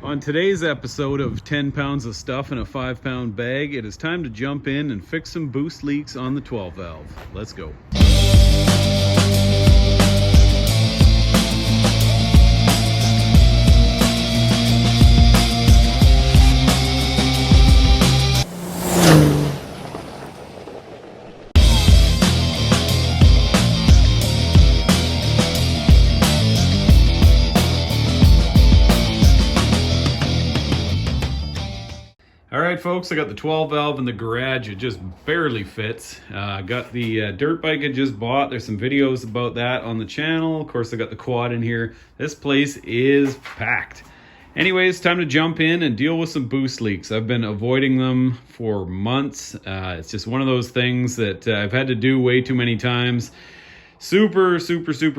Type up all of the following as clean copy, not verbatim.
On today's episode of 10 pounds of stuff in a 5-pound bag, it is time to jump in and fix some boost leaks on the 12 valve. Let's go. Alright folks, I got the 12 valve in the garage. It just barely fits. Got the dirt bike I just bought. There's some videos about that on the channel. Of course, I got the quad in here. This place is packed. Anyways, time to jump in and deal with some boost leaks. I've been avoiding them for months. It's just one of those things that I've had to do way too many times. Super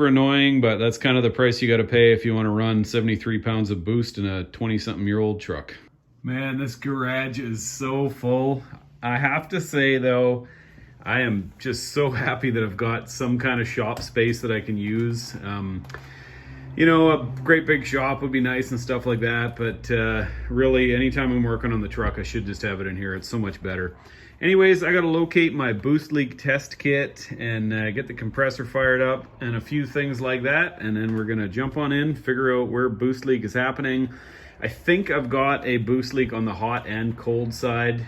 annoying, but that's kind of the price you got to pay if you want to run 73 pounds of boost in a 20-something-year-old truck. Man, this garage is so full. I have to say though, I am just so happy that I've got some kind of shop space that I can use. You know, a great big shop would be nice and stuff like that, but really anytime I'm working on the truck, I should just have it in here. It's so much better. Anyways, I got to locate my boost leak test kit and get the compressor fired up and a few things like that. And then we're going to jump on in, figure out where boost leak is happening. I think I've got a boost leak on the hot and cold side.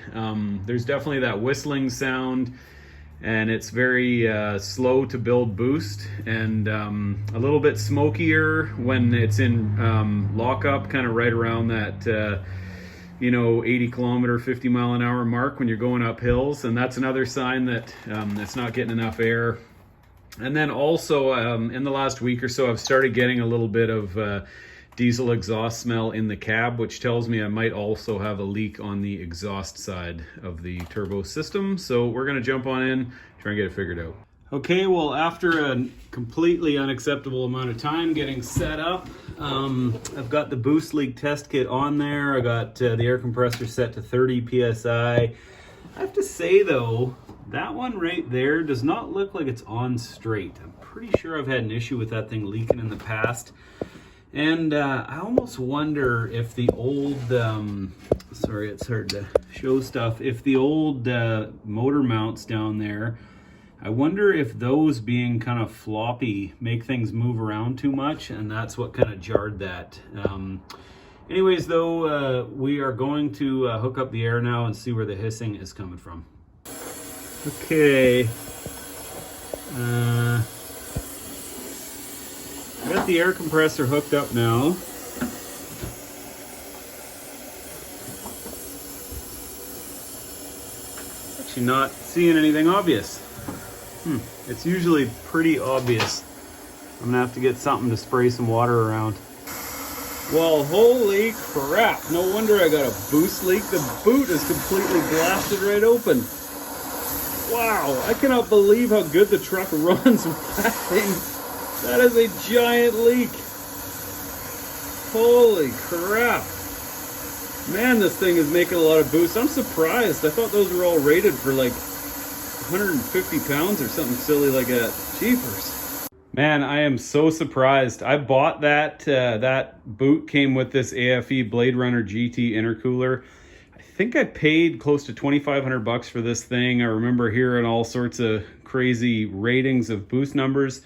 There's definitely that whistling sound, and it's very slow to build boost, and a little bit smokier when it's in lockup, kind of right around that 80 kilometer, 50 mile an hour mark when you're going up hills, and that's another sign that it's not getting enough air. And then also in the last week or so, I've started getting a little bit of diesel exhaust smell in the cab, which tells me I might also have a leak on the exhaust side of the turbo system. So we're going to jump on in, try and get it figured out. Okay, well, after a completely unacceptable amount of time getting set up, I've got the boost leak test kit on there. I got the air compressor set to 30 psi. I have to say though, that one right there does not look like it's on straight. I'm pretty sure I've had an issue with that thing leaking in the past. And I almost wonder if the old, sorry, it's hard to show stuff. If the old motor mounts down there, I wonder if those being kind of floppy make things move around too much, and that's what kind of jarred that. Anyways, though, we are going to hook up the air now and see where the hissing is coming from. Okay. Got the air compressor hooked up now. Actually not seeing anything obvious. It's usually pretty obvious. I'm gonna have to get something to spray some water around. Well, holy crap. No wonder I got a boost leak. The boot is completely blasted right open. Wow, I cannot believe how good the truck runs with that thing. That is a giant leak. Holy crap. Man, this thing is making a lot of boost. I'm surprised. I thought those were all rated for like 150 pounds or something silly like that. Jeepers. Man, I am so surprised. I bought that. That boot came with this AFE Blade Runner GT intercooler. I think I paid close to 2,500 bucks for this thing. I remember hearing all sorts of crazy ratings of boost numbers.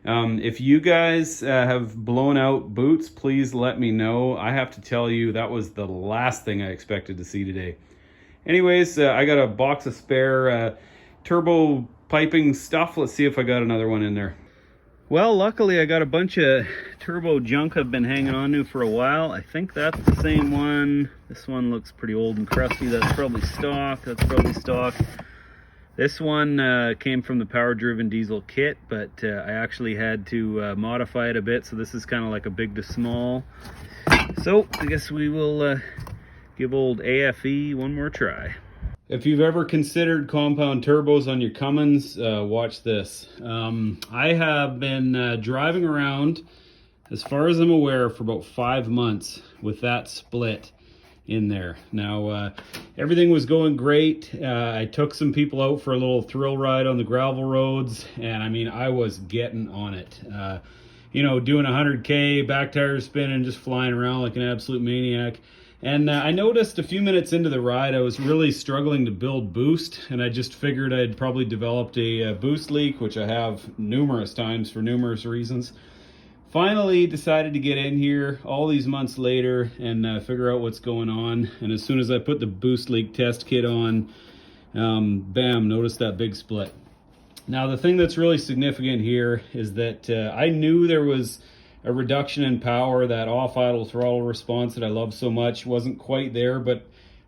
If you guys have blown out boots, please let me know. I have to tell you, that was the last thing I expected to see today. Anyways, I got a box of spare turbo piping stuff. Let's see if I got another one in there. Well, luckily I got a bunch of turbo junk I've been hanging on to for a while. I think that's the same one. This one looks pretty old and crusty. That's probably stock. That's probably stock. This one came from the power-driven diesel kit, but I actually had to modify it a bit, so this is kind of like a big to small. So I guess we will give old AFE one more try. If you've ever considered compound turbos on your Cummins, watch this. I have been driving around, as far as I'm aware, for about 5 months with that split in there. Now, everything was going great. I took some people out for a little thrill ride on the gravel roads, and I mean, I was getting on it. you know, doing 100K, back tires spinning, just flying around like an absolute maniac. And I noticed a few minutes into the ride, I was really struggling to build boost, and I just figured I'd probably developed a boost leak, which I have numerous times for numerous reasons. Finally decided to get in here all these months later and figure out what's going on. And as soon as I put the boost leak test kit on, bam, notice that big split. Now the thing that's really significant here is that I knew there was a reduction in power. That off idle throttle response that I love so much wasn't quite there, but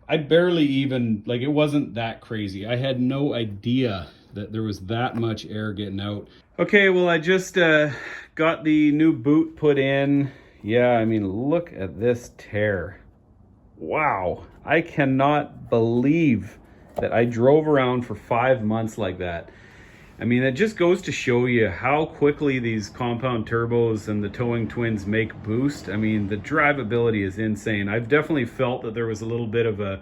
I barely even, like, it wasn't that crazy. I had no idea that there was that much air getting out. Okay, well, I just got the new boot put in. Yeah, I mean, look at this tear. Wow, I cannot believe that I drove around for 5 months like that. I mean, it just goes to show you how quickly these compound turbos and the towing twins make boost. I mean, the drivability is insane. I've definitely felt that there was a little bit of a,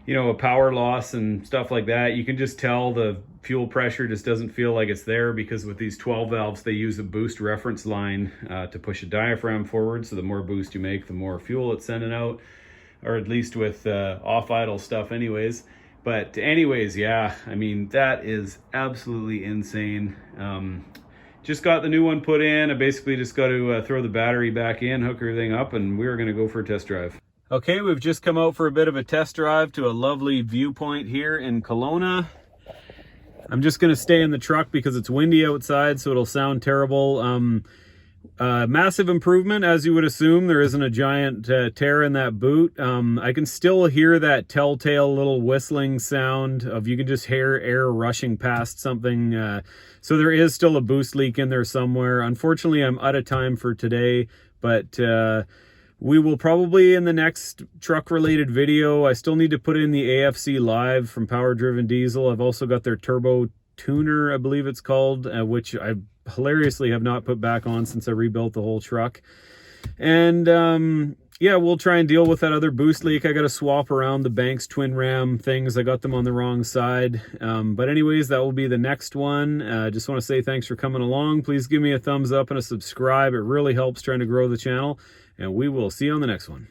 you know, a power loss and stuff like that. You can just tell the fuel pressure just doesn't feel like it's there, because with these 12 valves, they use a boost reference line to push a diaphragm forward. So the more boost you make, the more fuel it's sending out, or at least with off idle stuff anyways. But anyways, yeah, I mean, that is absolutely insane. Just got the new one put in. I basically just got to throw the battery back in, hook everything up, and we're going to go for a test drive. Okay, we've just come out for a bit of a test drive to a lovely viewpoint here in Kelowna. I'm just going to stay in the truck because it's windy outside, so it'll sound terrible. Massive improvement, as you would assume. There isn't a giant tear in that boot. I can still hear that telltale little whistling sound of, you can just hear air rushing past something. So there is still a boost leak in there somewhere. Unfortunately, I'm out of time for today, but we will probably, in the next truck related video, I still need to put in the AFC Live from Power Driven Diesel. I've also got their turbo tuner, I believe it's called, which I hilariously have not put back on since I rebuilt the whole truck. And yeah, we'll try and deal with that other boost leak. I got to swap around the Banks twin ram things. I got them on the wrong side. But anyways, that will be the next one. Just want to say thanks for coming along. Please give me a thumbs up and a subscribe. It really helps trying to grow the channel. And we will see you on the next one.